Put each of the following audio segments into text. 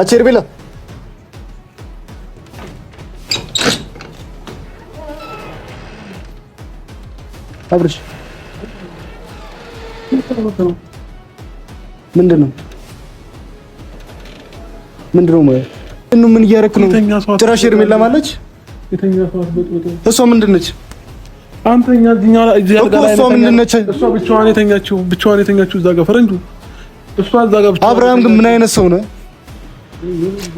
ሄርሜላ አብርሽ ምንድነው ምን እያደረክ ነው? ጭራሽ ሄርሜላ ማለች የተኛ ሰዓት በጥብጦ እሷ ምንድነች? አንተኛ እዚያ ጋር እሷ ምንድነች? እሷ ብቻዋን የተኛችው እዛ ጋር ፈረንጁ እሷ እዛ ጋር ብቻዋን። አብርሃም ግን ምን አይነት ሰው ነው?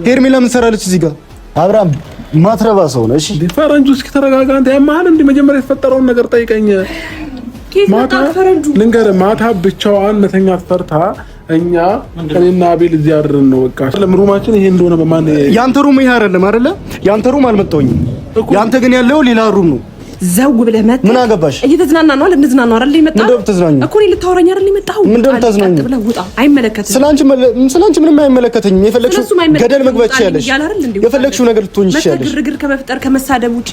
ሄርሜላ ምን ሰራለች እዚህ ጋር? አብርሃም ማትረባ ሰው ነው። እሺ ፈረንጁ እስኪ ተረጋጋ። አንተ ያማህል እንደ መጀመሪያ የተፈጠረውን ነገር ጠይቀኝ። ማታ ብቻዋን መተኛት ፈርታ እኛ እኔና አቤል እዚህ አድረን ነው። በቃ ሩማችን ይሄ እንደሆነ በማን ያንተ ሩም ይሄ አይደለ? ያንተ ሩም አልመጣሁኝም። ያንተ ግን ያለው ሌላ ሩም ነው። ዘው ብለህ መጣ። ምን አገባሽ? እየተዝናና ነው አይደል? እንዝናና ነው አይደል? ይመጣ ምንድነው ተዝናኝ እኮ ነው። ልታወራኝ አይደል? ይመጣው ምንድነው ተዝናኝ ብለህ ውጣ። አይመለከትም። ስላንቺ ምንም አይመለከተኝም። የፈለግሽው ገደል መግባት ይችላልሽ። የፈለግሽው ነገር ልትሆኝ ይችላልሽ። ግርግር ከመፍጠር ከመሳደብ ውጪ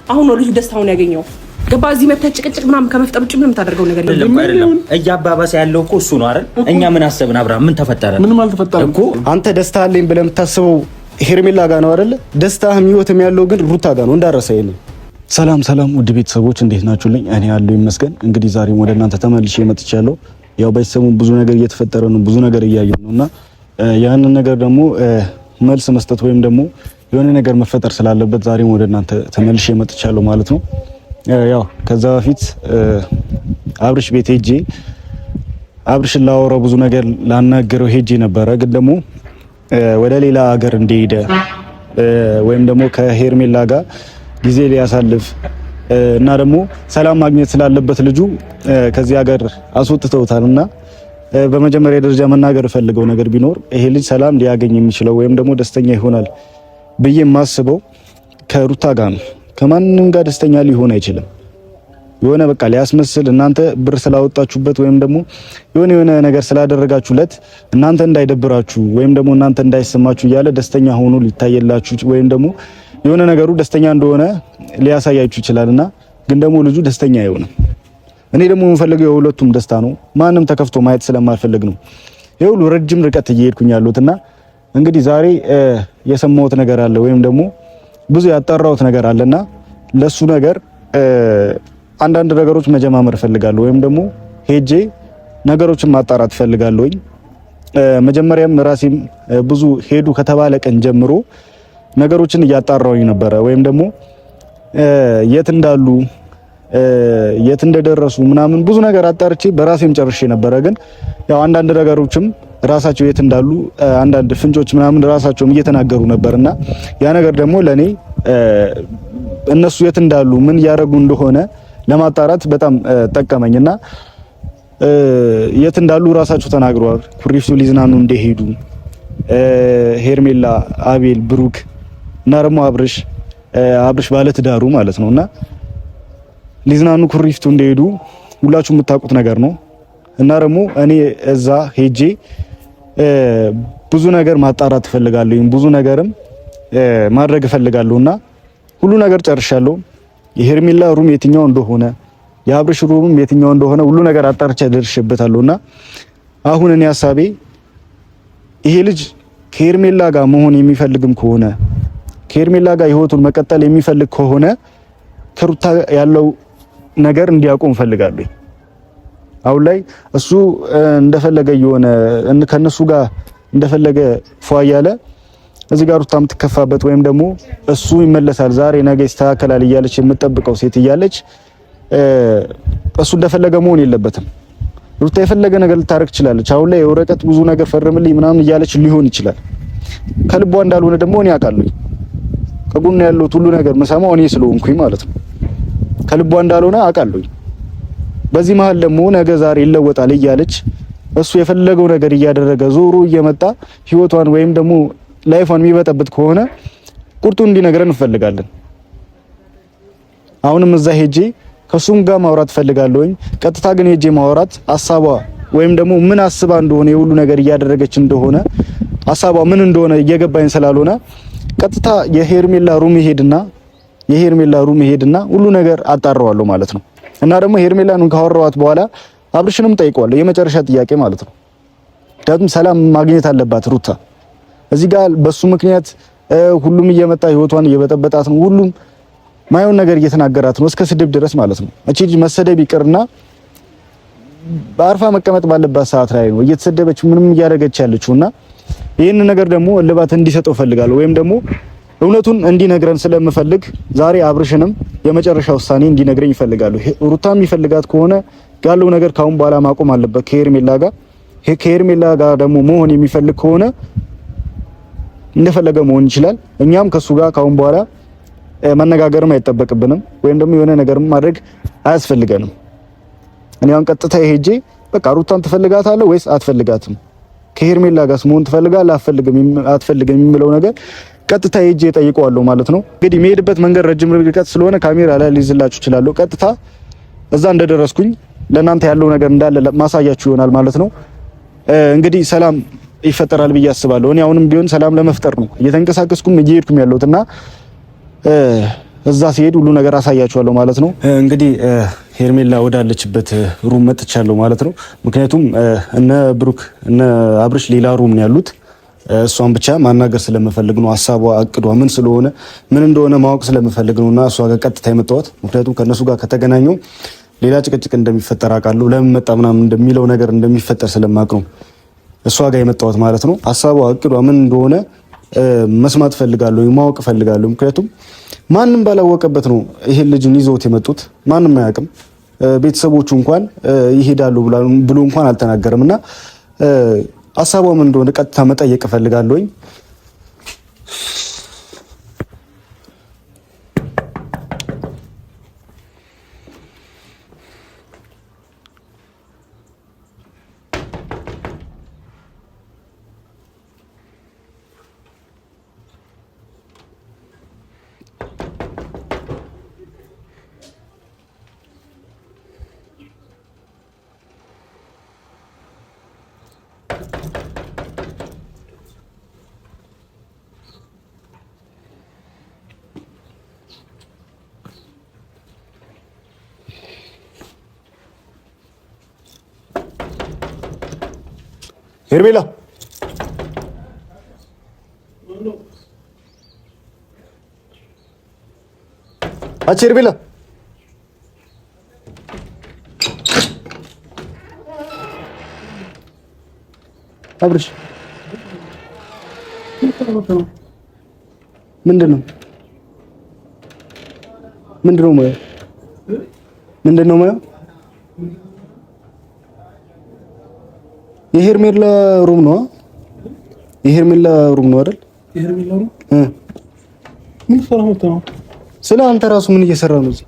አሁን ነው ልጁ ደስታውን ያገኘው። ገባ እዚህ መጥተህ ጭቅጭቅ ምናምን ከመፍጠር ውጪ ምንም ታደርገው ነገር የለም። አይደለም እያባባሰ ያለው እኮ እሱ ነው አይደል? እኛ ምን አሰብን? አብርሃም ምን ተፈጠረ? ምንም አልተፈጠረም እኮ። አንተ ደስታ አለኝ ብለህ የምታስበው ሄርሜላ ጋር ነው አይደል? ደስታህም ህይወትም ያለው ግን ሩታ ጋር ነው። እንዳረሰ ይሄን ሰላም ውድ ቤተሰቦች እንዴት ናችሁልኝ? እኔ ያለው ይመስገን። እንግዲህ ዛሬም ወደ እናንተ ተመልሼ መጥቻለሁ። ያው በሰሞኑ ብዙ ነገር እየተፈጠረ ነው፣ ብዙ ነገር እያየን ነውና ያንን ነገር ደግሞ መልስ መስጠት ወይም ደግሞ የሆነ ነገር መፈጠር ስላለበት ዛሬም ወደ እናንተ ተመልሼ መጥቻለሁ ማለት ነው። ያው ከዛ በፊት አብርሽ ቤት ሄጄ አብርሽን ላወራው ብዙ ነገር ላናገረው ሄጄ ነበረ። ግን ደግሞ ወደ ሌላ ሀገር እንደሄደ ወይም ደግሞ ከሄርሜላ ጋር ጊዜ ሊያሳልፍ እና ደግሞ ሰላም ማግኘት ስላለበት ልጁ ከዚህ ሀገር አስወጥተውታልና በመጀመሪያ ደረጃ መናገር ፈልገው ነገር ቢኖር ይሄ ልጅ ሰላም ሊያገኝ የሚችለው ወይም ደግሞ ደስተኛ ይሆናል ብዬ የማስበው ከሩታ ጋር ነው። ከማንም ጋር ደስተኛ ሊሆን አይችልም። የሆነ በቃ ሊያስመስል እናንተ ብር ስላወጣችሁበት ወይም ደግሞ የሆነ ነገር ስላደረጋችሁለት እናንተ እንዳይደብራችሁ ወይም ደግሞ እናንተ እንዳይሰማችሁ እያለ ደስተኛ ሆኖ ሊታየላችሁ ወይም ደግሞ የሆነ ነገሩ ደስተኛ እንደሆነ ሊያሳያችሁ ይችላልና ግን ደግሞ ልጁ ደስተኛ አይሆንም። እኔ ደግሞ የምፈልገው የሁለቱም ደስታ ነው። ማንም ተከፍቶ ማየት ስለማልፈልግ ነው የሁሉ ረጅም ርቀት እየሄድኩኝ ያለሁትና እንግዲህ ዛሬ የሰማሁት ነገር አለ ወይም ደግሞ ብዙ ያጣራሁት ነገር አለና ለሱ ነገር አንዳንድ ነገሮች መጀማመር ፈልጋለሁ ወይም ደግሞ ሄጄ ነገሮችን ማጣራት ፈልጋለሁኝ። መጀመሪያም ራሴም ብዙ ሄዱ ከተባለ ቀን ጀምሮ ነገሮችን እያጣራሁኝ ነበረ ወይም ደግሞ የት እንዳሉ የት እንደደረሱ ምናምን ብዙ ነገር አጣርቼ በራሴም ጨርሼ ነበረ። ግን ያው አንዳንድ ነገሮችም ራሳቸው የት እንዳሉ አንዳንድ ፍንጮች ምናምን ራሳቸውም እየተናገሩ ነበርና ያ ነገር ደግሞ ለኔ እነሱ የት እንዳሉ ምን ያረጉ እንደሆነ ለማጣራት በጣም ጠቀመኝና የት እንዳሉ ራሳቸው ተናግረዋል። ኩሪፍቱ ሊዝናኑ እንደሄዱ ሄርሜላ፣ አቤል፣ ብሩክ እና ደግሞ አብርሽ ባለ ትዳሩ ማለት ነውና ሊዝናኑ ኩሪፍቱ እንደሄዱ ሁላችሁም የምታውቁት ነገር ነው። እና ደግሞ እኔ እዛ ሄጄ ብዙ ነገር ማጣራት እፈልጋለሁ፣ ብዙ ነገርም ማድረግ እፈልጋለሁና ሁሉ ነገር ጨርሻለሁ። የሄርሜላ ሩም የትኛው እንደሆነ የአብርሽ ሩም የትኛው እንደሆነ ሁሉ ነገር አጣርቼ ደርሼበታለሁና አሁን እኔ ሐሳቤ ይሄ ልጅ ከሄርሜላ ጋር መሆን የሚፈልግም ከሆነ ከሄርሜላ ጋር ህይወቱን መቀጠል የሚፈልግ ከሆነ ከሩታ ያለው ነገር እንዲያቆም እፈልጋለሁ። አሁን ላይ እሱ እንደፈለገ የሆነ ከነሱ ጋር እንደፈለገ ፏ ያለ እዚህ ጋር ሩታ የምትከፋበት ወይም ደግሞ እሱ ይመለሳል ዛሬ ነገ ይስተካከላል እያለች የምትጠብቀው ሴት እያለች እሱ እንደፈለገ መሆን የለበትም። ሩታ የፈለገ ነገር ልታረግ ትችላለች። አሁን ላይ የወረቀት ብዙ ነገር ፈርምልኝ ምናምን እያለች ሊሆን ይችላል። ከልቧ እንዳልሆነ ደግሞ እኔ አውቃለሁ። ከጎን ያለው ሁሉ ነገር መሰማው እኔ ስለሆንኩኝ ማለት ነው። ከልቧ እንዳልሆነ አውቃለሁ። በዚህ መሀል ደግሞ ነገ ዛሬ ይለወጣል እያለች እሱ የፈለገው ነገር እያደረገ ዞሮ እየመጣ ህይወቷን ወይም ደግሞ ላይፏን የሚበጠብጥ ከሆነ ቁርጡ እንዲነግረን እንፈልጋለን። አሁንም እዛ ሄጄ ከሱም ጋር ማውራት ፈልጋለሁኝ። ቀጥታ ግን ሄጄ ማውራት ሐሳቧ ወይም ደግሞ ምን አስባ እንደሆነ የሁሉ ነገር እያደረገች እንደሆነ ሐሳቧ ምን እንደሆነ እየገባኝ ስላልሆነ ቀጥታ የሄርሜላ ሩም ሄድና ሁሉ ነገር አጣራዋለሁ ማለት ነው። እና ደግሞ ሄርሜላን ካወራኋት በኋላ አብርሽንም ጠይቀዋለሁ፣ የመጨረሻ ጥያቄ ማለት ነው። ምክንያቱም ሰላም ማግኘት አለባት ሩታ። እዚህ ጋር በሱ ምክንያት ሁሉም እየመጣ ህይወቷን እየበጠበጣት ነው። ሁሉም ማየውን ነገር እየተናገራት ነው፣ እስከ ስድብ ድረስ ማለት ነው። እቺ ልጅ መሰደብ ይቅርና በአርፋ መቀመጥ ባለባት ሰዓት ላይ ነው እየተሰደበች ምንም እያደረገች ያለችውና ይሄን ነገር ደግሞ እልባት እንዲሰጠው ፈልጋለሁ፣ ወይም ደግሞ እውነቱን እንዲነግረን ስለምፈልግ ዛሬ አብርሽንም የመጨረሻ ውሳኔ እንዲነግረኝ ይፈልጋሉ። ሩታም ይፈልጋት ከሆነ ያለው ነገር ካሁን በኋላ ማቆም አለበት ከሄርሜላ ጋር ደግሞ መሆን የሚፈልግ ከሆነ እንደፈለገ መሆን ይችላል። እኛም ከሱ ጋር ካሁን በኋላ መነጋገርም አይጠበቅብንም፣ ወይም ደግሞ የሆነ ነገርም ማድረግ አያስፈልገንም። እኔ አሁን ቀጥታ ሄጄ በቃ ሩታን ትፈልጋታለህ ወይስ አትፈልጋትም፣ ከሄርሜላ ጋርስ መሆን ትፈልጋለህ አትፈልግም የሚለው ነገር ቀጥታ ሄጄ ጠይቀዋለሁ ማለት ነው። እንግዲህ የሚሄድበት መንገድ ረጅም ርቀት ስለሆነ ካሜራ ላይ ልይዝላችሁ እችላለሁ። ቀጥታ እዛ እንደደረስኩኝ ለእናንተ ያለው ነገር እንዳለ ማሳያችሁ ይሆናል ማለት ነው። እንግዲህ ሰላም ይፈጠራል ብዬ አስባለሁ። እኔ አሁንም ቢሆን ሰላም ለመፍጠር ነው እየተንቀሳቀስኩም እየሄድኩም ያለሁትና እዛ ሲሄድ ሁሉ ነገር አሳያችኋለሁ ማለት ነው። እንግዲህ ሄርሜላ ወዳለችበት ሩም መጥቻለሁ ማለት ነው። ምክንያቱም እነ ብሩክ እነ አብርሽ ሌላ ሩም ነው ያሉት። እሷን ብቻ ማናገር ስለምፈልግ ነው። ሐሳቧ አቅዷ ምን ስለሆነ ምን እንደሆነ ማወቅ ስለምፈልግ ነውና እሷ ጋር ቀጥታ የመጣሁት። ምክንያቱም ከነሱ ጋር ከተገናኘው ሌላ ጭቅጭቅ እንደሚፈጠር አውቃለሁ። ለምን መጣ ምናምን እንደሚለው ነገር እንደሚፈጠር ስለማውቅ ነው እሷ ጋር የመጣሁት ማለት ነው። ሐሳቧ አቅዷ ምን እንደሆነ መስማት ፈልጋለሁ፣ ማወቅ ፈልጋለሁ። ምክንያቱም ማንም ባላወቀበት ነው ይሄን ልጅን ይዘውት የመጡት። ማንም አያውቅም። ቤተሰቦቹ እንኳን ይሄዳሉ ብሎ እንኳን አልተናገረምና ሐሳቧ ምን እንደሆነ ቀጥታ መጠየቅ ፈልጋለሁኝ። ሄርሜላ አቺ ሄርሜላ አብርሽ ምንድነው ማለት የሄርሜላ ሩም ነው አይደል? የሄርሜላ ሩም ምን ሰራ ነው? ስለ አንተ ራሱ ምን እየሰራ ነው እዚህ?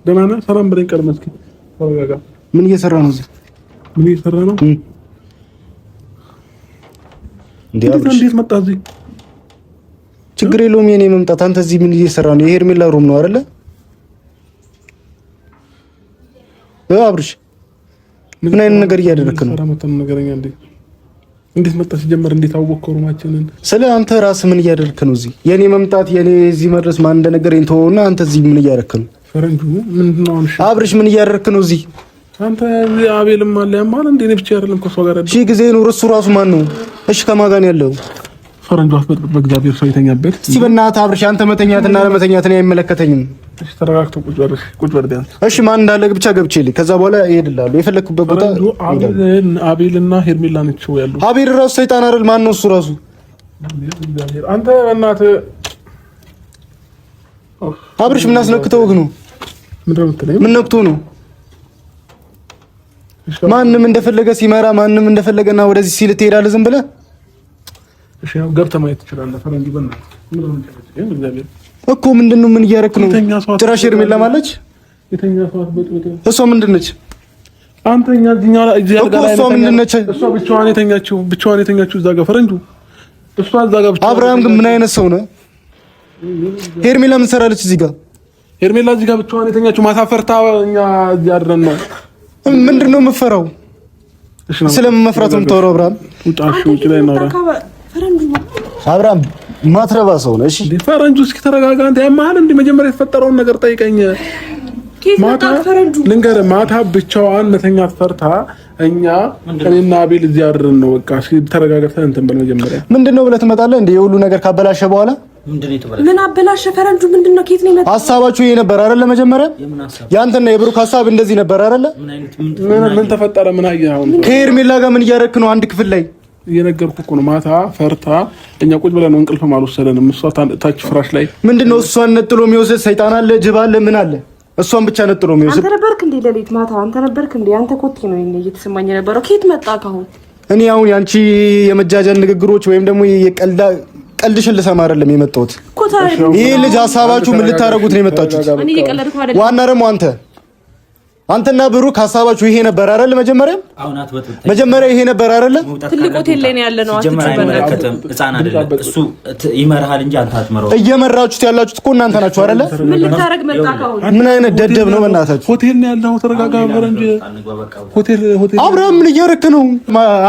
ደህና ነህ? ሰላም ብለኝ ቀር መስኪ ተረጋጋ። ምን እየሰራ ነው እዚህ? እንዴት መጣ እዚህ? ችግር የለውም የኔ መምጣት። አንተ እዚህ ምን እየሰራ ነው? የሄርሜላ ሩም ነው አይደለ? አብርሽ ምን አይነት ነገር እያደረክ ነው? እንዴት መጣ ሲጀመር? እንዴት አወቅከው ሩማችንን? ስለ አንተ ራስህ ምን እያደረክ ነው እዚህ? የኔ መምጣት የኔ እዚህ መድረስ ማን እንደነገረኝ ተወውና አንተ እዚህ ምን እያደረክ ነው? ፈረንጁ ምንድነው? አብርሽ ምን እያደረክ ነው እዚህ? አንተ አቤልም አለ ያማል እንዴ? እኔ ብቻ አይደለም ከሷ ጋር አይደል? ጊዜ ነው እሱ ራሱ ማን ነው? እሺ ከማን ጋር ነው ያለው? ፈረንጁ አስበጥብጥ በእግዚአብሔር ሰው የተኛበት። እስቲ በእናትህ አብርሽ አንተ መተኛትና ለመተኛት ነው አይመለከተኝም። እሺ ተረጋግተው ቁጭ በል ቢያንስ። እሺ ማን እንዳለ ብቻ ገብቼ ልኝ፣ ከዛ በኋላ እሄድልሃለሁ የፈለክበት ቦታ። አቤልና ሄርሜላ ናቸው ያሉ። አቤል ራሱ ሰይጣን አይደል? ማን ነው እሱ ራሱ? አንተ በእናትህ አብርሽ ምን አስነክተውህ ነው? ምን ነክቶ ነው? ማንም እንደፈለገ ሲመራ ማንም እንደፈለገና ወደዚህ ሲል ትሄዳለህ ዝም ብለህ? እሺ ያው ገብተህ ማየት ትችላለህ። ፈረንጁ በእናትህ እኮ ምንድነው? ምን እያደረክ ነው? ጭራሽ ሄርሜላ ማለች የተኛ ሰዓት በጥብጥ። እሷ ምንድነች? አንተኛ እዚህኛው ላይ እዚህ ጋር ላይ እሷ ምንድነች? እሷ ብቻዋን የተኛችው እዛ ጋር ፈረንጁ። እሷ እዛ ጋር ብቻዋን። አብርሃም ግን ምን አይነት ሰው ነው? ሄርሜላ ምን ሰራለች እዚህ ጋር? ሄርሜላ እዚህ ጋር ብቻዋን የተኛችው ማሳፈርታ እኛ እዚህ አድረን ነው። ምንድነው የምትፈራው? ስለምን መፍራት ነው የምታወራው? አብርሃም ውጭ ላይ ነው አብርሃም ማትረባ ሰው ነው። እሺ ፈረንጁ እስኪ ተረጋጋ። አንተ ያማል እንዴ? መጀመሪያ የተፈጠረውን ነገር ጠይቀኝ። ማታ ልንገርህ፣ ማታ ብቻዋን መተኛት ፈርታ እኛ እኔና አቤል እዚህ አድረን ነው በቃ ተረጋግተን እንትን በል መጀመሪያ ምንድነው ብለህ ትመጣለህ እንዴ የሁሉ ነገር ካበላሸ በኋላ ምን አበላሸ ፈረንጁ ምንድነው ከየት ነው የመጣው ሐሳባችሁ ይሄ ነበር አይደለ መጀመሪያ ያንተና የብሩክ ሐሳብ እንደዚህ ነበር አይደለ ምን ተፈጠረ ምን አየህ አሁን ከሄርሜላ ጋር ምን እያደረክ ነው አንድ ክፍል ላይ እየነገርኩህ እኮ ነው ማታ ፈርታ እኛ ቁጭ ብለን እንቅልፍ አልወሰደንም እሷ ታች ፍራሽ ላይ ምንድነው እሷን ነጥሎ የሚወስድ ሰይጣን አለ ጅብ አለ ምን አለ እሷን ብቻ ነጥሎ የሚወስድ አንተ ነበርክ እንዴ ለሊት ማታ አንተ ነበርክ እንዴ አንተ ኮቴ ነው እየተሰማኝ የነበረው ከየት መጣ ካሁን እኔ አሁን ያንቺ የመጃጃል ንግግሮች ወይም ደግሞ ቀልድሽን ልሰማ አይደለም የመጣሁት ይሄ ልጅ ሐሳባችሁ ምን ልታረጉት ነው የመጣችሁት ዋና ደግሞ አንተና ብሩክ ሐሳባችሁ ይሄ ነበር አይደል መጀመሪያ ይሄ ነበር አይደል ትልቅ ሆቴል ላይ ነው ያለነው አትጨበረከተም ህፃን አይደለም እሱ ይመርሃል እንጂ አንተ አትመራው እየመራችሁት ያላችሁት እኮ እናንተ ናችሁ አይደል ምን ልታረግ መጣ ካሁን ምን አይነት ደደብ ነው በእናታችሁ ሆቴል ነው ያለው ተረጋጋ እንጂ ሆቴል አብርሃም ምን እያረክ ነው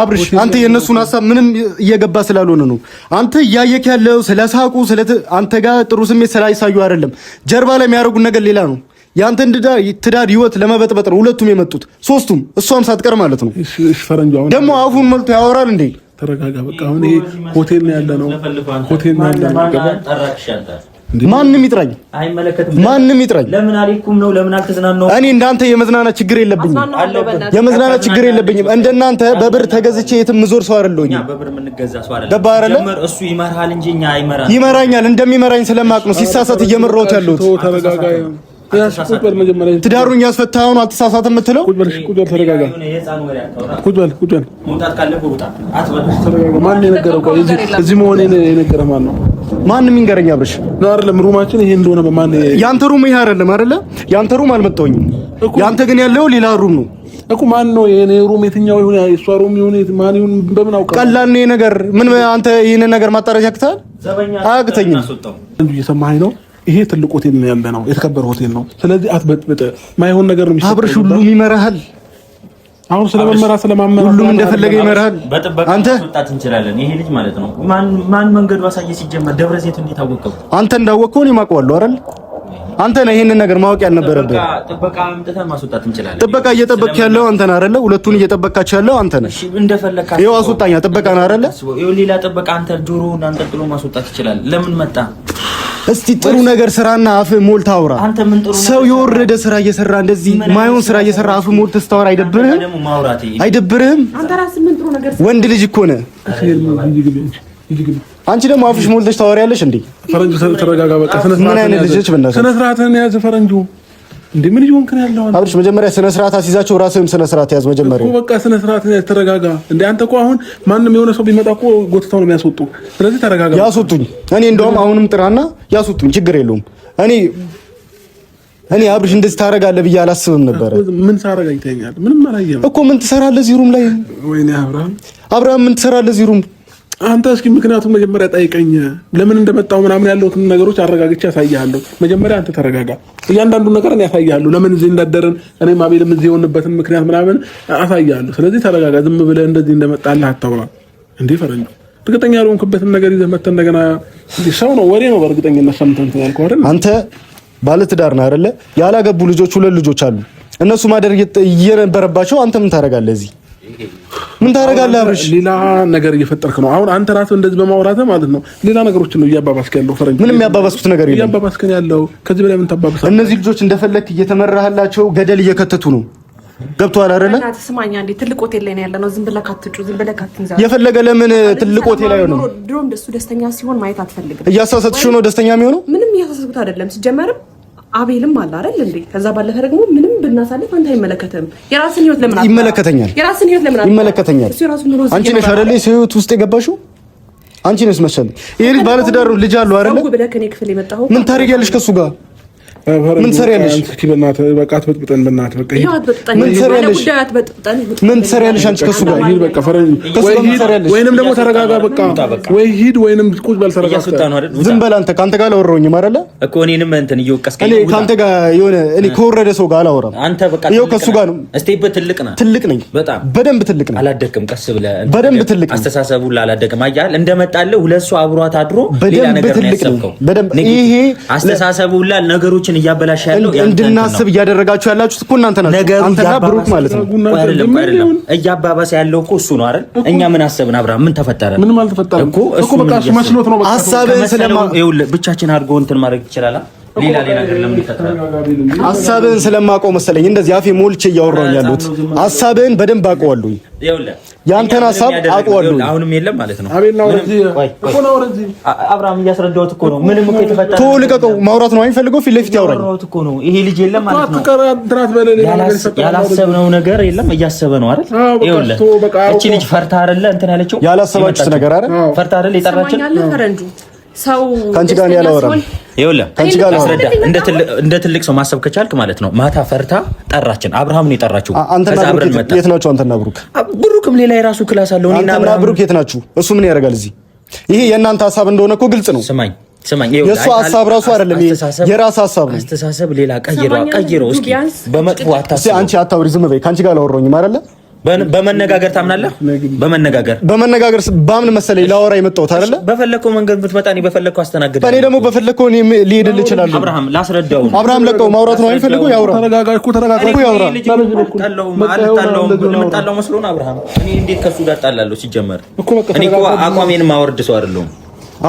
አብርሽ አንተ የነሱን ሐሳብ ምንም እየገባ ስላልሆነ ነው አንተ እያየክ ያለው ስለሳቁ አንተ ጋር ጥሩ ስሜት ስላይሳዩ አይደለም ጀርባ ላይ የሚያደርጉት ነገር ሌላ ነው ያንተን ትዳር ህይወት ለመበጥበጥ ነው ሁለቱም የመጡት ሶስቱም እሷም ሳትቀር ማለት ነው እሺ ፈረንጆ ደግሞ አፉን መልቶ ያወራል እንዴ ተረጋጋ በቃ አሁን ይሄ ሆቴል ነው ያለነው ሆቴል ነው ያለነው ማንንም ይጥራኝ ማንንም ይጥራኝ ለምን አልኩም ነው ለምን አልተዝናናው እኔ እንዳንተ የመዝናናት ችግር የለብኝም እንደናንተ በብር ተገዝቼ የትም ምዞር ሰው አይደለሁኝ በብር ምን ገዛ ሰው አይደለም ጀመር እሱ ይመርሃል እንጂ እኛ ይመራኛል እንደሚመራኝ ስለማቅ ነው ሲሳሳት እየመረውት ያለሁት ተረጋጋ ትዳሩን ያስፈታው ነው አትሳሳት የምትለው ቁጭ በል ተረጋጋ ቁጭ በል መውጣት ካለብህ ውጣ ተረጋጋ ማን የነገረው እዚህ መሆኔን የነገረህ ማን ነው ማንም ይንገረኝ አብርሽ ነው አይደለም ሩማችን ይሄ እንደሆነ በማን ያንተ ሩም ይሄ አይደለም አይደለ ያንተ ሩም አልመጣሁኝም ያንተ ግን ያለው ሌላ ሩም ነው እኮ ማን ነው የኔ ሩም የትኛው ይሁን የሷ ሩም ይሁን ማን ይሁን በምን አውቃለሁ ቀላል ነው ነገር ምን አንተ ይሄን ነገር ማጣራት ያክታል አያቅተኝም እየሰማኸኝ ነው ይሄ ትልቅ ሆቴል ነው ያለነው የተከበረ ሆቴል ነው ስለዚህ አትበጥብጥ ማይሆን ነገር ነው አብርሽ ሁሉም ይመራሃል አሁን ስለማመራ ሁሉም እንደፈለገ ይመራሃል አንተ ወጣት እንችላለን ይሄ ልጅ ማለት ነው ማን መንገዱ አሳየ ሲጀመር ደብረ ዘይት እንዴት አወቀው አንተ እንዳወቀው ነው ማውቀዋለሁ አይደል አንተ ነህ ይሄንን ነገር ማወቅ ያልነበረብህ ጥበቃ አምጥተን ማስወጣት እንችላለን ጥበቃ እየጠበቅክ ያለው አንተ ነህ አይደል ሁለቱን እየጠበቅካቸው ያለው አንተ ነህ እሺ እንደፈለካ ይኸው አስወጣኛ ጥበቃ ነህ አይደል ይኸው ሌላ ጥበቃ አንተ ጆሮውን አንጠልጥሎ ማስወጣት ይችላል ለምን መጣ እስቲ ጥሩ ነገር ስራና አፍ ሞልታ አውራ አንተ ምን ጥሩ ሰው የወረደ ስራ እየሰራ እንደዚህ ማይሆን ስራ እየሰራ አፍ ሞልታ ስታወራ አይደብርህም አንተ ራስህ ምን ጥሩ ነገር ወንድ ልጅ እኮ ነህ አንቺ ደግሞ አፍሽ ሞልተሽ ታወሪያለሽ እንዴ ፈረንጁ ተረጋጋ በቃ ምን አይነት ልጅ በእናትህ ስነ ስርዓትን ያዝ ፈረንጁ እንዴ ምን ይሆንክ ነው ያለው አብርሽ መጀመሪያ ስነ ስርዓት አስይዛቸው ራስህም ስነ ስርዓት ያዝ መጀመሪያ በቃ ስነ ስርዓት ተረጋጋ እንዴ አንተ እኮ አሁን ማንንም የሆነ ሰው ቢመጣ እኮ ጎትታው ነው የሚያስወጡ ስለዚህ ተረጋጋ ያስወጡኝ እኔ እንደውም አሁንም ጥራና ያስወጡኝ ችግር የለውም እኔ አብርሽ እንደዚህ ታረጋለህ ብዬ አላስብም ነበር ምን ሳረጋ ይተኛል ምንም አላየም እኮ ምን ትሰራለህ እዚህ ሩም ላይ ወይኔ አብርሃም ምን ትሰራለህ እዚህ ሩም አንተ እስኪ ምክንያቱም መጀመሪያ ጠይቀኝ ለምን እንደመጣው ምናምን ያለውትን ነገሮች አረጋግጬ ያሳያለሁ መጀመሪያ አንተ ተረጋጋ እያንዳንዱ ነገር እኔ ያሳያለሁ ለምን እዚህ እንዳደረን እኔም አቤልም እዚህ የሆንበትን ምክንያት ምናምን አሳያለሁ ስለዚህ ተረጋጋ ዝም ብለህ እንደዚህ እንደመጣልህ አታውራ እንዴ ፈረንጁ እርግጠኛ ያልሆንክበትን ነገር ይዘህ መተህ እንደገና ሰው ነው ወሬ ነው በእርግጠኝነት ሰምተህ ያልከው አይደል አንተ ባለትዳር ነህ አይደለ ያላገቡ ልጆች ሁለት ልጆች አሉ እነሱ ማደር እየነበረባቸው አንተ ምን ታረጋለህ እዚህ ምን ታረጋለህ አብርሽ ሌላ ነገር እየፈጠርክ ነው አሁን አንተ ራስህ እንደዚህ በማውራትህ ማለት ነው ሌላ ነገሮችን ነው እያባባስክ ያለው ፈረንጅ ምንም ያባባስኩት ነገር የለም እያባባስክ ያለው ከዚህ በላይ ምን ታባባሳለህ እነዚህ ልጆች እንደፈለክ እየተመራህላቸው ገደል እየከተቱ ነው ገብቶሃል አይደለ እናት ስማኛ እንዴ ትልቅ ሆቴል ላይ ነው ያለነው ዝም ብለህ ካትጩ ዝም ብለህ ካትንዛ የፈለገ ለምን ትልቅ ሆቴል አይሆንም ድሮም ደሱ ደስተኛ ሲሆን ማየት አትፈልግም እያሳሰትሽ ነው ደስተኛ የሚሆነው ምንም እያሳሰትኩት አይደለም ሲጀመርም አቤልም አለ አይደል እንዴ ከዛ ባለፈ ደግሞ ምንም ብናሳልፍ አንተ አይመለከትም የራስን ህይወት ለምን ይመለከተኛል የራስን ህይወት ለምን ይመለከተኛል እሱ የራሱን ኑሮ አንቺ ነሽ አይደል ህይወት ውስጥ የገባሽው አንቺ ነሽ መሰለኝ ይሄ ልጅ ባለ ትዳር ልጅ አለው አይደል ምን ታሪያለሽ ከሱ ጋር ምን ትሰሪያለሽ እስኪ በእናትህ በቃ አትበጥብጠን በእናትህ በቃ ምን ትሰሪያለሽ አንቺ ከሱ ጋር ይሄ በቃ ፈረንጅ ወይንም ደግሞ ተረጋጋ በቃ ወይ ሂድ ወይንም ቁጭ በል ተረጋጋ ዝም በል አንተ ካንተ ጋር አላወራሁኝም አይደለ እኮ እኔንም እንትን እየወቀስከኝ እኔ ካንተ ጋር የሆነ እኔ ከወረደ ሰው ጋር አላወራም አንተ በቃ ይኸው ከሱ ጋር ነው እስቴፕ ትልቅ ነኝ በጣም በደንብ ትልቅ ነኝ አላደክም ቀስ ብለህ በደንብ ትልቅ ነኝ አስተሳሰቡ ላላደክም አያል እንደመጣልህ ሁለት ሰው አብሯት አድሮ ሌላ ነገር ነው ያሰብከው በደንብ ይሄ አስተሳሰቡ ላ ነገሮችን ነገሮችን እያበላሽ ያለው እንድናስብ እያደረጋችሁ ያላችሁት እኮ እናንተ ናችሁ። አንተና ብሩክ ማለት ነው። አይደለም እያባባሰ ያለው እኮ እሱ ነው አይደል? እኛ ምን አሰብን? አብርሃም ምን ተፈጠረ? ምንም አልተፈጠረም እኮ በቃ እሱ መስሎት ነው። በቃ ሐሳብህን ብቻችን አድርጎ እንትን ማድረግ ይችላል። ሌላ ነገር ለምን ይፈጠራል? ሐሳብህን ስለማውቀው መሰለኝ እንደዚህ አፌ ሞልቼ እያወራሁኝ ያሉት። ሐሳብህን በደንብ አውቀዋለሁ። ያንተን ሐሳብ አውቀዋለሁ። አሁንም የለም ማለት ነው። አብርሃም እያስረዳሁት እኮ ነው። ምንም እኮ የተፈጠረ ተው፣ ልቀቀው። ማውራት ነው አይፈልገው። ፊት ለፊት ያወራኝ እኮ ነው። ይሄ ልጅ የለም ማለት ነው። ያላሰብነው ነገር የለም። እያሰበ ነው አይደል? ይኸውልህ እቺ ልጅ ፈርታ አይደለ እንትን ያለችው። ያላሰባችሁት ነገር አይደል? ፈርታ አይደል የጠራችን ፈረንጁ ሰው ካንቺ ጋር ያላወራም። ይኸውልህ እንደ ትልቅ ሰው ማሰብ ከቻልክ ማለት ነው። ማታ ፈርታ ጠራችን። አብርሃምን የጠራችው ከዛ አብረን መጣ። የት ናችሁ አንተና ብሩክ? ብሩክም ሌላ የራሱ ክላስ አለው። እኔና አንተና ብሩክ የት ናችሁ? እሱ ምን ያደርጋል እዚህ? ይሄ የእናንተ ሐሳብ እንደሆነ እኮ ግልጽ ነው። ስማኝ፣ የእሱ ሐሳብ ራሱ አይደለም፣ የራስ ሐሳብ ነው። አስተሳሰብ ሌላ ቀይረው እስኪ በመጥፎ አታስብ። አንቺ አታውሪ፣ ዝም በይ። ካንቺ ጋር አላወራሁኝም አይደለ? በመነጋገር ታምናለህ? በመነጋገር ባምን መሰለኝ ላወራ የመጣሁት አይደለ? በፈለከው መንገድ ብትመጣ እኔ በፈለከው አስተናግዳለሁ። እኔ ደግሞ በፈለከው እኔ ልሄድልህ እችላለሁ። አብርሃም ላስረዳው። አብርሃም ለቀው ማውራት ነው አይፈልገው። ያውራ። ተረጋጋ እኮ ያውራ። ለምጣለው መስሎ ነው አብርሃም። እኔ እንዴት ከሱ ጋር ጣላለሁ? ሲጀመር እኔ እኮ አቋሜን ማወርድ ሰው አይደለሁም።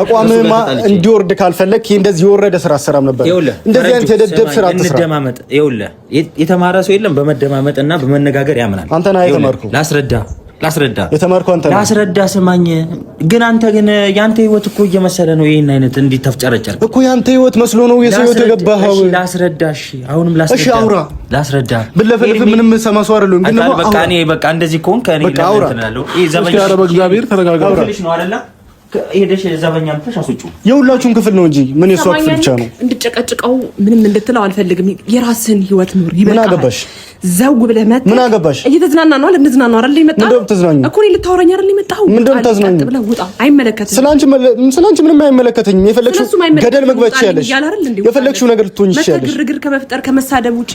አቋምማ እንዲወርድ ካልፈለክ እንደዚህ የወረደ ስራ አሰራም ነበር። እንደዚህ አይነት የደደብ ስራ አትስራ። እንደማመጥ ይኸውልህ፣ የተማረ ሰው የለም በመደማመጥና በመነጋገር ያምናል። አንተ ነህ የተማርከው። ላስረዳ የተማርከው አንተ ነህ። ላስረዳ ስማኝ። ግን አንተ ግን ያንተ ህይወት እኮ እየመሰለ ነው ይሄን አይነት እንዲተፍጨረጨር እኮ ያንተ ህይወት መስሎ ነው የሰው ህይወት የገባኸው። ላስረዳሽ አሁንም ላስረዳ። እሺ አውራ። ላስረዳ ብለፈልፍ ምንም ሰማ ሰው አይደለም። ግን በቃ እኔ በቃ እንደዚህ ከሆንክ እኔ ለምንትናለሁ። ይሄ ዘመን በእግዚአብሔር ተረጋጋ። ነው አይደለ? ሄደሽ ዘበኛም ተሻሱጩ የሁላችሁም ክፍል ነው እንጂ ምን የሷ ክፍል ብቻ ነው። እንድጨቀጭቀው ምንም እንድትለው አልፈልግም። የራስን ህይወት ኑር። ምን አገባሽ? ዘው ብለህ መጣ። ምን አገባሽ? እየተዝናና ነው አይደል? እንድዝናና ነው አይደል የመጣው? ምንድነው ተዝናኙ እኮ እኔ ልታወራኝ አይደል የመጣው? ምንድነው ተዝናኙ? ውጣ። አይመለከትም። ስላንቺ ምንም አይመለከተኝም። የፈለግሽው ገደል መግባት ይችላልሽ። የፈለግሽው ነገር ልትሆኚ ይችላልሽ። ግርግር ከመፍጠር ከመሳደብ ውጪ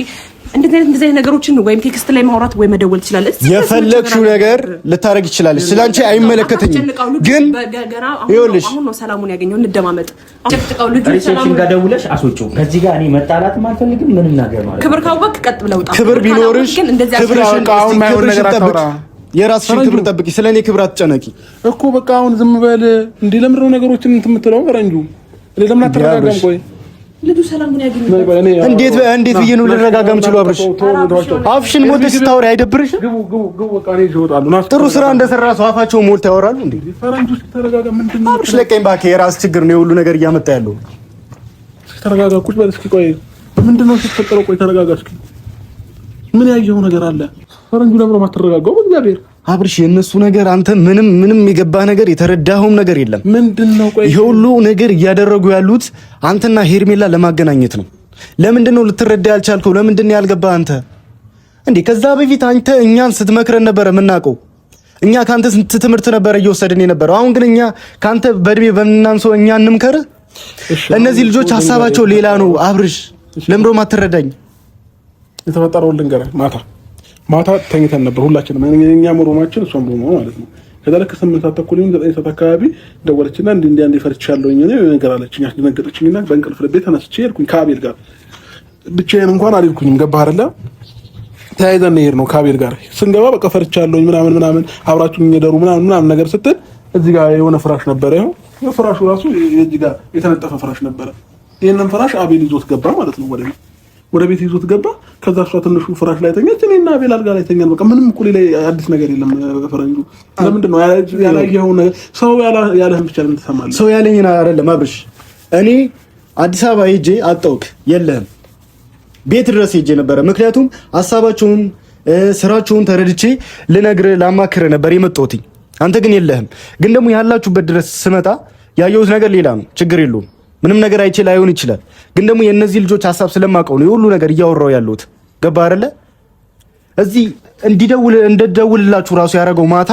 እንደዚህ አይነት ነገሮችን ወይም ቴክስት ላይ ማውራት ወይ መደወል ትችላለሽ። የፈለግሽው ነገር ልታረግ ይችላልሽ። ስላንቺ አይመለከተኝም። ግን ይኸውልሽ አሁን ነው ሰላሙን ያገኘው። እንደማመጥ ጨፍጥቀው ልጅ ሰላም ጋር ደውለሽ አስወጪው። ከዚህ ጋር እኔ መጣላትም አልፈልግም። ምንም ነገር ማለት ክብር ካወቅ ቀጥ ብለው ውጣ። ክብር ቢኖርሽ ክብርሽን አሁን ማይሆን ነገር አታውራ። የራስሽን ክብር ጠብቂ። ስለኔ ክብር አትጨነቂ እኮ በቃ አሁን ዝም በል። እንዴ ለምንድን ነው ነገሮችን እንትን የምትለው? ፈረንጁ ለምን አትረጋጋም? ቆይ ልጁ ሰላሙን ያገኘው እንዴት ብዬ ነው ልረጋጋ የምችለው? አብርሽ አፍሽን ሞልተሽ ስታወሪ አይደብርሽም? ጥሩ ስራ እንደሰራ ሰው አፋቸው ሞልተው ያወራሉ እንዴ? ፈረንጁ ተረጋጋ። ምንድነው? አብርሽ ለቀኝ እባክህ። የራስ ችግር ነው የሁሉ ነገር እያመጣ ያለው። ተረጋጋ። ቁጭ በል እስኪ። ቆይ ምንድነው ሲፈጠረው? ቆይ ተረጋጋ እስኪ። ምን ያየው ነገር አለ? ፈረንጁ ለምን ነው የማትረጋጋው? በእግዚአብሔር አብርሽ የነሱ ነገር አንተ ምንም የገባ ነገር የተረዳኸውም ነገር የለም። ምንድነው? ቆይ ይሄ ሁሉ ነገር እያደረጉ ያሉት አንተና ሄርሜላ ለማገናኘት ነው። ለምንድነው ልትረዳ ያልቻልከው? ለምንድነው ያልገባህ አንተ እንዴ? ከዛ በፊት አንተ እኛን ስትመክረን ነበር የምናውቀው። እኛ ካንተ ስንት ትምህርት ነበር እየወሰድን የነበረው። አሁን ግን እኛ ካንተ በእድሜ በምናንሰው እኛ እንምከር? እነዚህ ልጆች ሀሳባቸው ሌላ ነው። አብርሽ ለምንድነው ማትረዳኝ? የተፈጠረው ልንገርህ። ማታ ተኝተን ነበር ሁላችንም፣ እኛም ሩማችን እሷም ሩማ ማለት ነው። ከዛ ልክ 8 ሰዓት ተኩል 9 ሰዓት አካባቢ ደወለችና እንዴ ፈርቻለሁኝ እኔ ነገር አለችኝ። አስደነገጠችኝና በእንቅልፍ ልቤ ተነስቼ ሄድኩኝ ከአቤል ጋር። ብቻዬን እንኳን አልሄድኩኝም። ገባህ አይደለ? ተያይዘን ነው የሄድነው ከአቤል ጋር። ስንገባ በቃ ፈርቻለሁኝ ምናምን አብራችሁኝ እየደሩ ምናምን ነገር ስትል እዚህ ጋር የሆነ ፍራሽ ነበረ። ይሄው ፍራሹ ራሱ እዚህ ጋር የተነጠፈ ፍራሽ ነበረ። ይሄንን ፍራሽ አቤል ይዞት ገባ ማለት ነው ወደ ቤት ይዞት ገባ። ከዛ እሷ ትንሹ ፍራሽ ላይ ተኛች፣ እኔና አቤል አልጋ ላይ ተኛን። በቃ ምንም እኮ ሌላ አዲስ ነገር የለም። ፈረንጁ ለምንድን ነው ያላየኸው ነገር? ሰው ያለህን ብቻ ለምን ትሰማለህ? ሰው ያለኝን አይደለም አብርሽ። እኔ አዲስ አበባ ሄጄ አጣውክ የለህም። ቤት ድረስ ሄጄ ነበረ። ምክንያቱም ሀሳባቸውን ስራቸውን ተረድቼ ልነግርህ ላማክርህ ነበር የመጣሁት። አንተ ግን የለህም። ግን ደግሞ ያላችሁበት ድረስ ስመጣ ያየሁት ነገር ሌላ ነው። ችግር የለውም። ምንም ነገር አይቼ ላይሆን ይችላል። ግን ደግሞ የእነዚህ ልጆች ሀሳብ ስለማውቀው ነው የሁሉ ነገር እያወራው ያለሁት። ገባህ አይደለ? እዚህ እንደደውልላችሁ ራሱ ያደረገው ማታ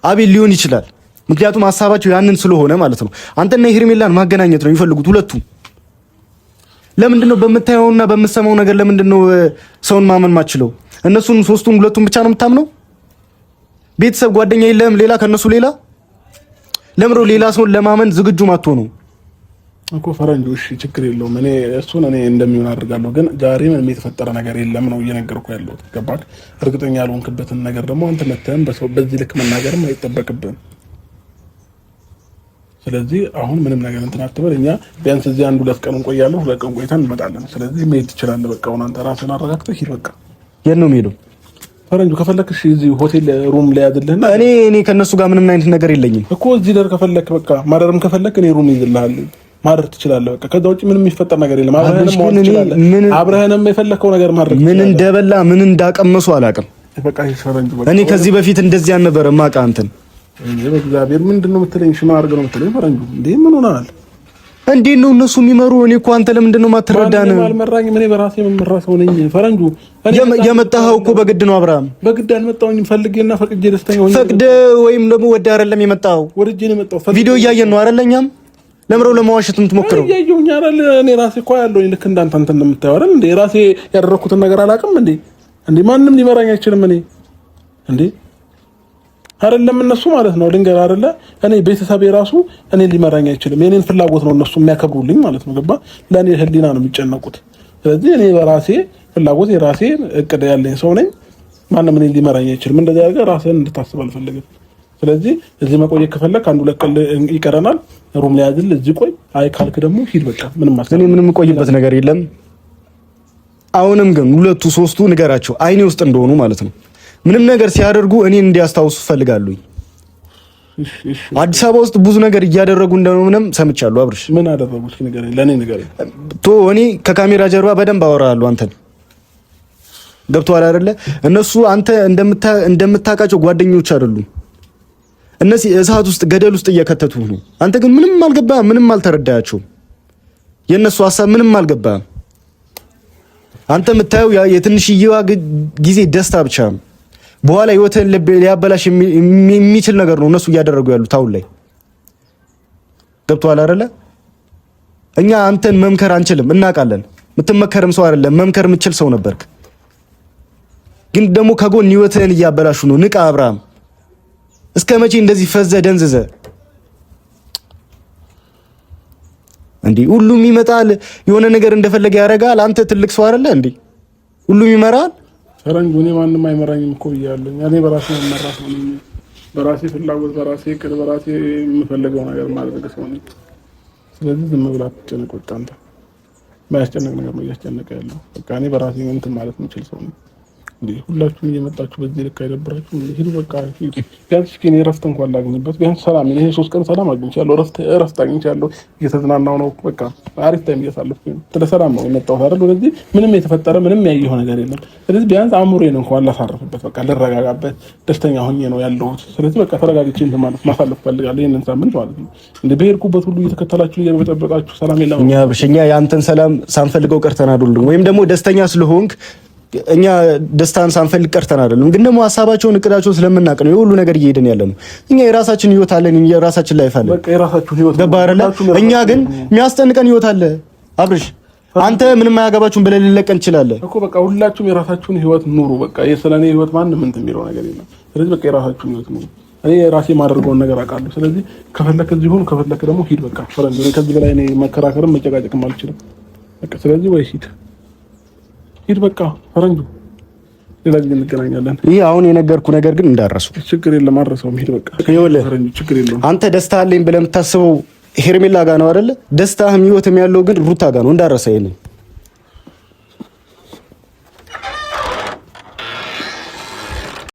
አቤል ሊሆን ይችላል። ምክንያቱም ሀሳባቸው ያንን ስለሆነ ማለት ነው። አንተና ሄርሜላን ማገናኘት ነው የሚፈልጉት ሁለቱ። ለምንድነው በምታየውና በምሰማው ነገር ለምንድነው ሰውን ማመን ማችለው? እነሱን ሶስቱን ሁለቱን ብቻ ነው የምታምነው? ቤተሰብ ጓደኛ የለህም ሌላ ከነሱ ሌላ? ለምንድነው ሌላ ሰውን ለማመን ዝግጁ ማትሆነው? እኮ ፈረንጁ። እሺ ችግር የለውም። እኔ እሱን እንደሚሆን አድርጋለሁ። ግን ዛሬ ምንም የተፈጠረ ነገር የለም ነው እየነገርኩ ያለሁት። ገባህ? እርግጠኛ ያልሆንክበትን ነገር ደግሞ አንተ መተህም በዚህ ልክ መናገርም አይጠበቅብህም። ስለዚህ አሁን ምንም ነገር እንትን አትበል። እኛ ቢያንስ እዚህ 1-2 ቀን እንቆያለን። 2 ቀን ቆይተን እንመጣለን። ስለዚህ መሄድ ትችላለህ። በቃ አሁን አንተ ራስህን አረጋግተህ ሂድ። በቃ የት ነው የምሄደው? ፈረንጁ ከፈለክ እሺ እዚህ ሆቴል ሩም ላይ ያዝልህና እኔ ከነሱ ጋር ምንም አይነት ነገር የለኝም እኮ እዚህ ደር ከፈለክ በቃ ማደርም ከፈለክ እኔ ሩም ይዝልሃለሁ። ማደር ትችላለህ። በቃ ከዛ ውጪ ምንም የሚፈጠር ነገር የለም። አብረህንም የፈለከው ነገር ማድረግ ምን እንደበላ ምን እንዳቀመሱ አላውቅም። በቃ ፈረንጁ በቃ እኔ ከዚህ በፊት እንደዚህ አልነበረም። ማቃ አንተን በእግዚአብሔር ምንድነው የምትለኝ? ሽማ አድርገህ ነው የምትለኝ? ፈረንጁ እንዴ ምን ሆነሃል? እንዴት ነው እነሱ የሚመሩ? እኔ እኮ አንተ ለምንድን ነው የማትረዳን? አልመራኝም። እኔ በራሴ የምመራ ሰው ነኝ። ፈረንጁ የመጣኸው እኮ በግድ ነው አብርሃም። በግድ አልመጣሁኝም። ፈልጌና ፈቅጄ ደስተኛ ሆኜ ፈቅደ ወይም ደግሞ ወደ አይደለም የመጣኸው። ወድጄ ነው የመጣሁት። ቪዲዮ እያየን ነው አይደል? እኛም ለምረው ለማዋሸት የምትሞክረው እያየሁኝ አይደል? እኔ ራሴ እኮ ያለሁኝ ልክ እንዳንተ አንተ እንደምታየው አይደል? እንዴ ራሴ ያደረኩትን ነገር አላውቅም እንዴ? እንዴ ማንም ሊመራኝ አይችልም። እኔ እንዴ አይደለም እነሱ ማለት ነው ልንገር አይደለ? እኔ ቤተሰቤ ራሱ እኔ ሊመራኝ አይችልም። የኔን ፍላጎት ነው እነሱ የሚያከብሩልኝ ማለት ነው። ገባ? ለኔ ህሊና ነው የሚጨነቁት። ስለዚህ እኔ በራሴ ፍላጎት የራሴ እቅድ ያለኝ ሰው ነኝ። ማንም እኔ ሊመራኝ አይችልም። እንደዚህ አድርገህ ራስህን እንድታስብ አልፈልግም። ስለዚህ እዚህ መቆየት ከፈለክ 1-2 ቀን ይቀረናል። ሩም ላይ ያዝል እዚህ ቆይ። አይ ካልክ ደግሞ ሂድ በቃ። እኔ ምንም ቆይበት ነገር የለም። አሁንም ግን 2-3ቱ ንገራቸው አይኔ ውስጥ እንደሆኑ ማለት ነው። ምንም ነገር ሲያደርጉ እኔን እንዲያስታውሱ ፈልጋለሁ። አዲስ አበባ ውስጥ ብዙ ነገር እያደረጉ እንደሆነም ሰምቻለሁ። አብርሽ ምን አደረጉት? ነገር ለኔ ነገር እኔ ከካሜራ ጀርባ በደንብ አወራለሁ። አንተን ገብቶሃል አይደለ? እነሱ አንተ እንደምታውቃቸው ጓደኞች አይደሉም። እነዚህ እሳት ውስጥ ገደል ውስጥ እየከተቱ ነው። አንተ ግን ምንም አልገባህም፣ ምንም አልተረዳያቸውም። የነሱ ሀሳብ ምንም አልገባህም። አንተ የምታየው የትንሽዬዋ ጊዜ ደስታ ብቻ ነው። በኋላ ህይወትን ሊያበላሽ የሚችል ነገር ነው እነሱ እያደረጉ ያሉት አሁን ላይ። ገብቶሃል አይደለ? እኛ አንተን መምከር አንችልም፣ እናውቃለን። የምትመከርም ሰው አይደለም፣ መምከር የምትችል ሰው ነበርክ። ግን ደግሞ ከጎን ህይወትን እያበላሹ ነው። ንቃ አብርሃም። እስከ መቼ እንደዚህ ፈዘ ደንዝዘ? እንዴ ሁሉም ይመጣል፣ የሆነ ነገር እንደፈለገ ያደርጋል። አንተ ትልቅ ሰው አይደለ እንዴ? ሁሉም ይመራል። ፈረንጁ እኔ ማንም አይመራኝም እኮ ብያለሁ። እኔ በራሴ የምመራ ሰው ነኝ። በራሴ ፍላጎት፣ በራሴ እቅድ፣ በራሴ የምፈልገው ነገር ማድረግ ሰው ነኝ። ስለዚህ ዝም ብላ አትጨነቅ። በቃ አንተ የማያስጨንቅ ነገር ነው እያስጨነቀ ያለው። በቃ እኔ በራሴ እንትን ማለት የምችል ሰው ነኝ። እንዴ ሁላችሁም እየመጣችሁ በዚህ ልክ አይደብራችሁም? ሂዱ በቃ ሂዱ። ቢያንስ ግን እረፍት እንኳን ላግኝበት። ቢያንስ ሰላም ይሄ 3 ቀን ሰላም አግኝቻለሁ። እረፍት አግኝቻለሁ። እየተዝናናው ነው። በቃ አሪፍ ታይም እያሳለፍኩ ነው። ስለ ሰላም ነው የመጣሁት አይደል? ወደዚህ ምንም የተፈጠረ ምንም ያየኸው ነገር የለም። ስለዚህ ቢያንስ አእምሮዬን እንኳን ላሳርፍበት፣ በቃ ልረጋጋበት፣ ደስተኛ ሆኜ ነው ያለሁት። ስለዚህ በቃ ተረጋግቼ እንትን ማለት ማሳለፍ ፈልጋለሁ ይሄንን ሳምንት ማለት ነው። እንዴ በሄድኩበት ሁሉ እየተከተላችሁ እየበጠበጣችሁ ሰላም የለም። እኛ ያንተን ሰላም ሳንፈልገው ቀርተን አይደለም፣ ወይም ደግሞ ደስተኛ ስለሆንክ እኛ ደስታን ሳንፈልግ ቀርተን አይደለም። ግን ደግሞ ሀሳባቸውን እቅዳቸውን ስለምናውቅ ነው የሁሉ ነገር እየሄድን ያለ ነው። እኛ የራሳችን ህይወት አለን፣ የራሳችን ላይፍ አለን። በቃ የራሳችሁ ህይወት ገባ አይደለ? እኛ ግን የሚያስጨንቀን ህይወት አለ። አብርሽ አንተ ምንም አያገባችሁም ብለህ ልለቀን ትችላለህ እኮ። በቃ ሁላችሁም የራሳችሁን ህይወት ኑሩ። በቃ የሰለኔ ህይወት ማንም እንትን የሚለው ነገር የለም። ስለዚህ በቃ የራሳችሁን ህይወት ኑሩ። እኔ ራሴ የማደርገውን ነገር አውቃለሁ። ስለዚህ ከፈለክ እዚህ ሁን፣ ከፈለክ ደግሞ ሂድ። በቃ ፈረንጅ ከዚህ በላይ እኔ መከራከርም መጨቃጨቅም አልችልም። በቃ ስለዚህ ወይ ሂድ በቃ ፈረንጁ። ሌላ ጊዜ እንገናኛለን። ይሄ አሁን የነገርኩ ነገር ግን እንዳረሱ ችግር የለም። አረሰውም ሂድ በቃ ፈረንጁ። ችግር የለውም። አንተ ደስታ አለኝ ብለህ የምታስበው ሄርሜላ ጋር ነው አይደለ? ደስታህም ህይወትም ያለው ግን ሩታ ጋር ነው። እንዳረሰ ይሄን